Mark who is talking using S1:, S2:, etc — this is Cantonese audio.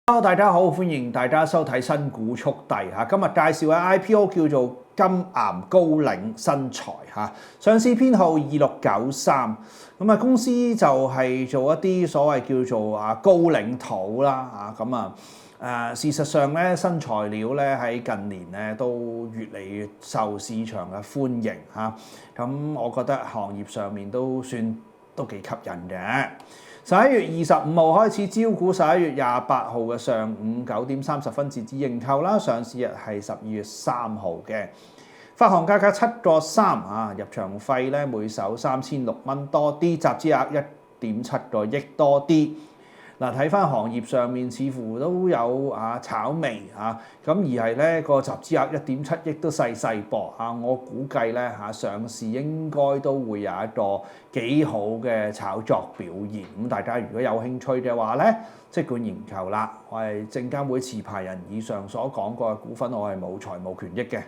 S1: Hello，大家好，歡迎大家收睇新股速遞嚇。今日介紹嘅 IPO 叫做金岩高瓴新材嚇，上市編號2693。咁啊，公司就係做一啲所謂叫做高瓴土啦嚇。咁事實上咧，新材料咧喺近年咧都越嚟越受市場嘅歡迎嚇。咁我覺得行業上面都幾吸引嘅。11月25號開始招股，11月28號嘅上午9點30分截止認購啦。上市日係12月3號嘅，發行價格7.3啊，入場費咧每手3600多啲，集資額1.7個億多啲。嗱，睇翻行業上面似乎都有炒味咁而係咧個集資額1.7億都細噃我估計咧上市應該都會有一個幾好嘅炒作表現。咁大家如果有興趣嘅話咧，即管研究啦。我係證監會持牌人，以上所講過嘅股份我係冇財務權益嘅。